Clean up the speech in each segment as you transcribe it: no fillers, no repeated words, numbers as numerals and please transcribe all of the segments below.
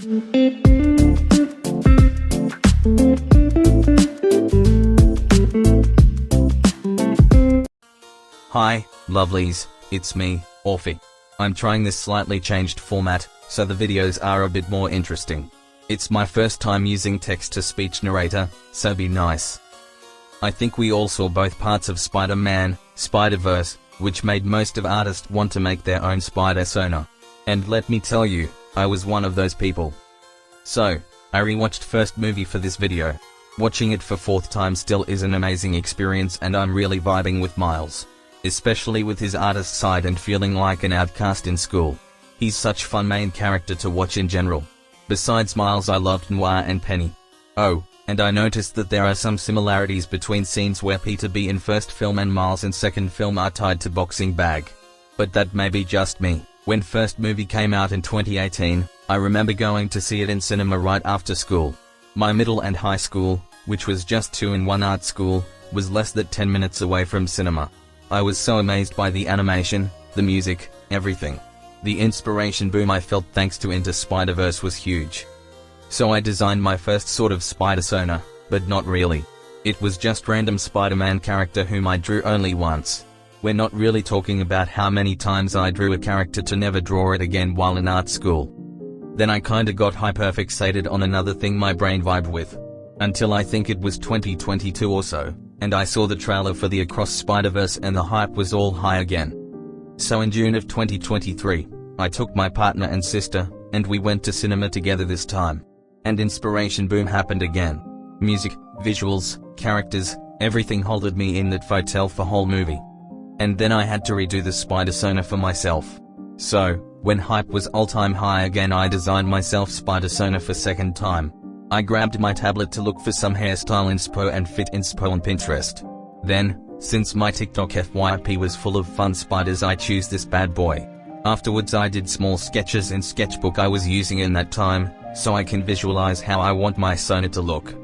Hi, lovelies, it's me, ᴀʀɪᴏ. I'm trying this slightly changed format, so the videos are a bit more interesting. It's my first time using text-to-speech narrator, so be nice. I think we all saw both parts of Spider-Man, Spider-Verse, which made most of artists want to make their own Spidersona. And let me tell you, I was one of those people. So, I rewatched first movie for this video. Watching it for fourth time still is an amazing experience, and I'm really vibing with Miles. Especially with his artist side and feeling like an outcast in school. He's such fun main character to watch in general. Besides Miles, I loved ᴀʀɪᴛɪɪ. Oh, and I noticed that there are some similarities between scenes where Peter B in first film and Miles in second film are tied to boxing bag. But that may be just me. When first movie came out in 2018, I remember going to see it in cinema right after school. My middle and high school, which was just 2-in-1 art school, was less than 10 minutes away from cinema. I was so amazed by the animation, the music, everything. The inspiration boom I felt thanks to Into Spider-Verse was huge. So I designed my first sort of Spidersona, but not really. It was just random Spider-Man character whom I drew only once. We're not really talking about how many times I drew a character to never draw it again while in art school. Then I kinda got hyperfixated on another thing my brain vibed with. Until I think it was 2022 or so, and I saw the trailer for the Across Spider-Verse and the hype was all high again. So in June of 2023, I took my partner and sister, and we went to cinema together this time. And inspiration boom happened again. Music, visuals, characters, everything holded me in that faitel for whole movie. And then I had to redo the Spidersona for myself. So, when hype was all-time high again, I designed myself Spidersona for second time. I grabbed my tablet to look for some hairstyle inspo and fit inspo on Pinterest. Then, since my TikTok FYP was full of fun spiders, I choose this bad boy. Afterwards I did small sketches in sketchbook I was using in that time, so I can visualize how I want my Sona to look.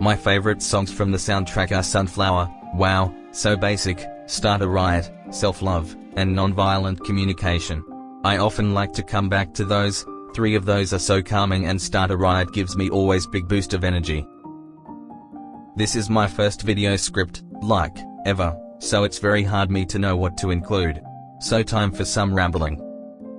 My favorite songs from the soundtrack are Sunflower, Wow, So Basic, Start a Riot, Self-Love, and Nonviolent Communication. I often like to come back to those. 3 of those are so calming, and Start a Riot gives me always big boost of energy. This is my first video script, like, ever, so it's very hard me to know what to include. So time for some rambling.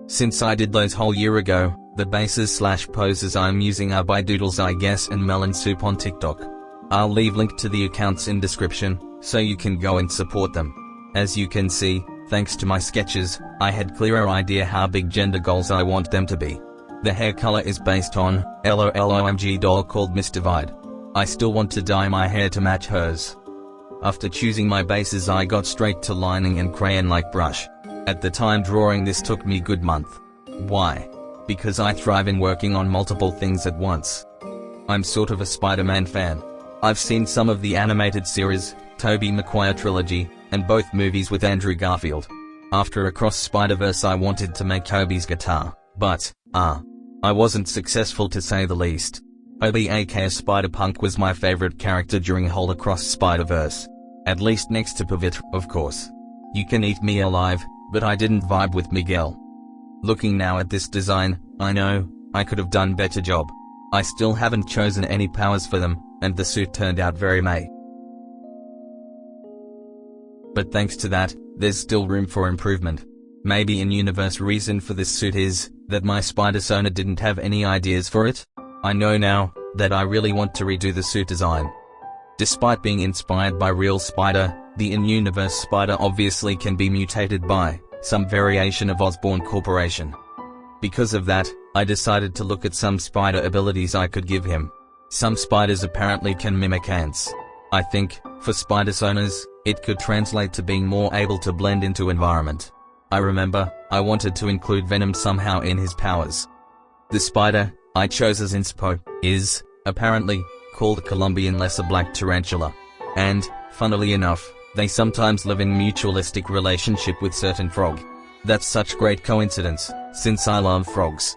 Since I did those whole year ago, the bases/poses I'm using are by Doodles I Guess and Melon Soup on TikTok. I'll leave link to the accounts in description, so you can go and support them. As you can see, thanks to my sketches, I had clearer idea how big gender goals I want them to be. The hair color is based on LOLOMG doll called Miss Divide. I still want to dye my hair to match hers. After choosing my bases, I got straight to lining and crayon-like brush. At the time drawing this took me good month. Why? Because I thrive in working on multiple things at once. I'm sort of a Spider-Man fan. I've seen some of the animated series, Tobey Maguire trilogy, and both movies with Andrew Garfield. After Across Spider-Verse I wanted to make Tobey's guitar, but, I wasn't successful to say the least. Obi aka Spider-Punk was my favorite character during whole Across Spider-Verse. At least next to Pavitra, of course. You can eat me alive, but I didn't vibe with Miguel. Looking now at this design, I know, I could have done better job. I still haven't chosen any powers for them, and the suit turned out very meh. But thanks to that, there's still room for improvement. Maybe in-universe reason for this suit is, that my Spidersona didn't have any ideas for it? I know now, that I really want to redo the suit design. Despite being inspired by real Spider, the in-universe Spider obviously can be mutated by some variation of Osborn Corporation. Because of that, I decided to look at some Spider abilities I could give him. Some spiders apparently can mimic ants. I think, for Spidersonas, it could translate to being more able to blend into environment. I remember, I wanted to include Venom somehow in his powers. The spider I chose as inspo is, apparently, called Colombian lesser black tarantula. And, funnily enough, they sometimes live in mutualistic relationship with certain frog. That's such great coincidence, since I love frogs.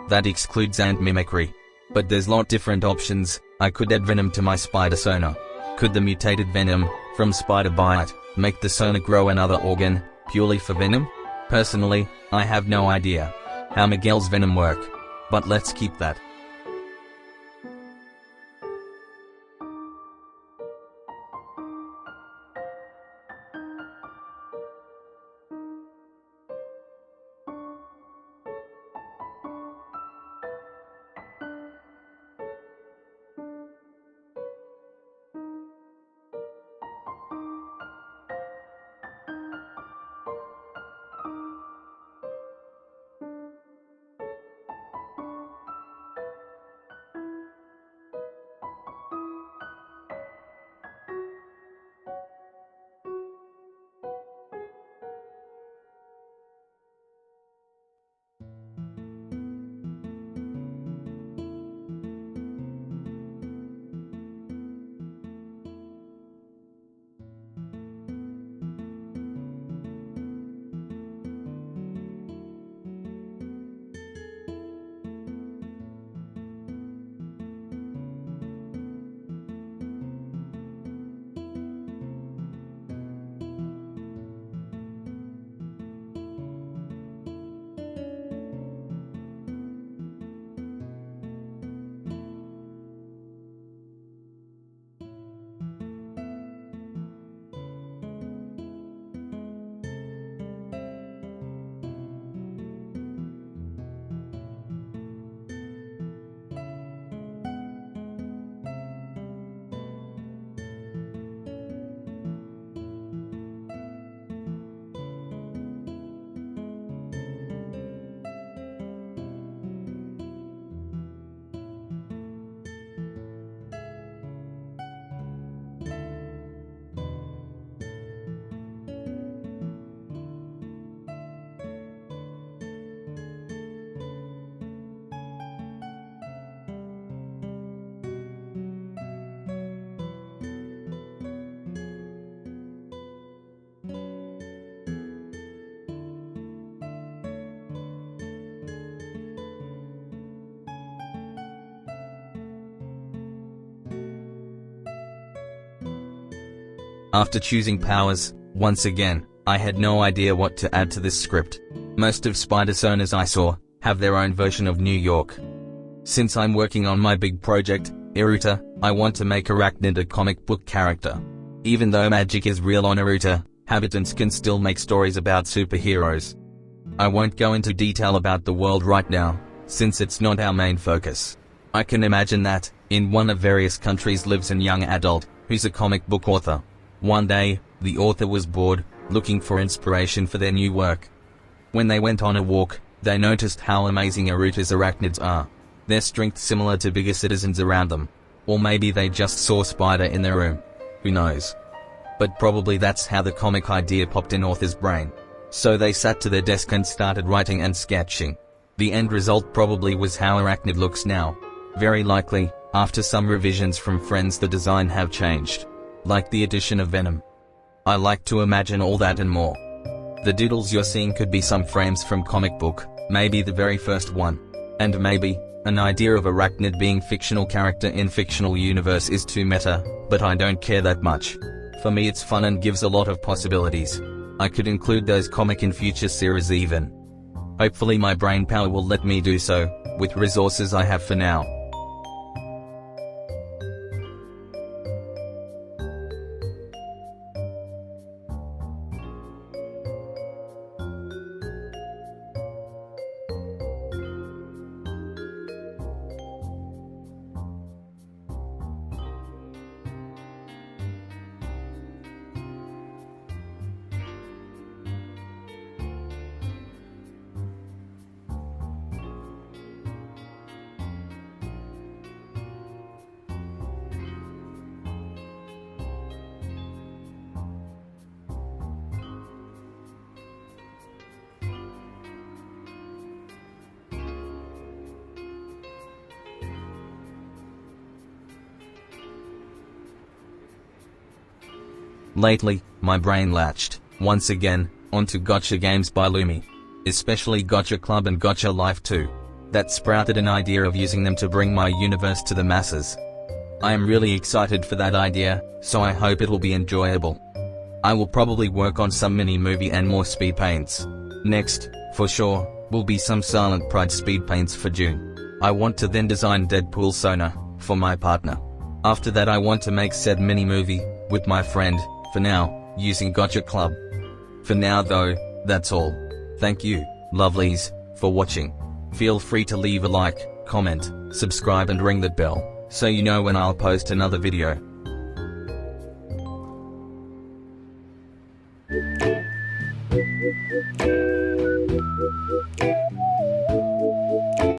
That excludes ant mimicry. But there's lot different options. I could add Venom to my Spidersona. Could the mutated Venom, from Spider Bite, make the Sona grow another organ, purely for Venom? Personally, I have no idea how Miguel's venom work, but let's keep that. After choosing powers, once again, I had no idea what to add to this script. Most of Spidersonas I saw have their own version of New York. Since I'm working on my big project, Narrator, I want to make Arachnid a comic book character. Even though magic is real on Narrator, habitants can still make stories about superheroes. I won't go into detail about the world right now, since it's not our main focus. I can imagine that, in one of various countries lives a young adult, who's a comic book author. One day, the author was bored, looking for inspiration for their new work. When they went on a walk, they noticed how amazing Narrator's arachnids are. Their strength similar to bigger citizens around them. Or maybe they just saw Spider in their room. Who knows? But probably that's how the comic idea popped in author's brain. So they sat to their desk and started writing and sketching. The end result probably was how Arachnid looks now. Very likely, after some revisions from friends the design have changed. Like the addition of Venom. I like to imagine all that and more. The doodles you're seeing could be some frames from comic book, maybe the very first one. And maybe, an idea of Arachnid being fictional character in fictional universe is too meta, but I don't care that much. For me it's fun and gives a lot of possibilities. I could include those comic in future series even. Hopefully my brain power will let me do so, with resources I have for now. Lately, my brain latched, once again, onto gacha games by Lumi. Especially Gacha Club and Gacha Life too. That sprouted an idea of using them to bring my universe to the masses. I am really excited for that idea, so I hope it'll be enjoyable. I will probably work on some mini movie and more speed paints. Next, for sure, will be some Silent Pride speed paints for June. I want to then design Deadpoolsona for my partner. After that I want to make said mini movie with my friend, for now, using Gacha Club. For now though, that's all. Thank you, lovelies, for watching. Feel free to leave a like, comment, subscribe and ring that bell, so you know when I'll post another video.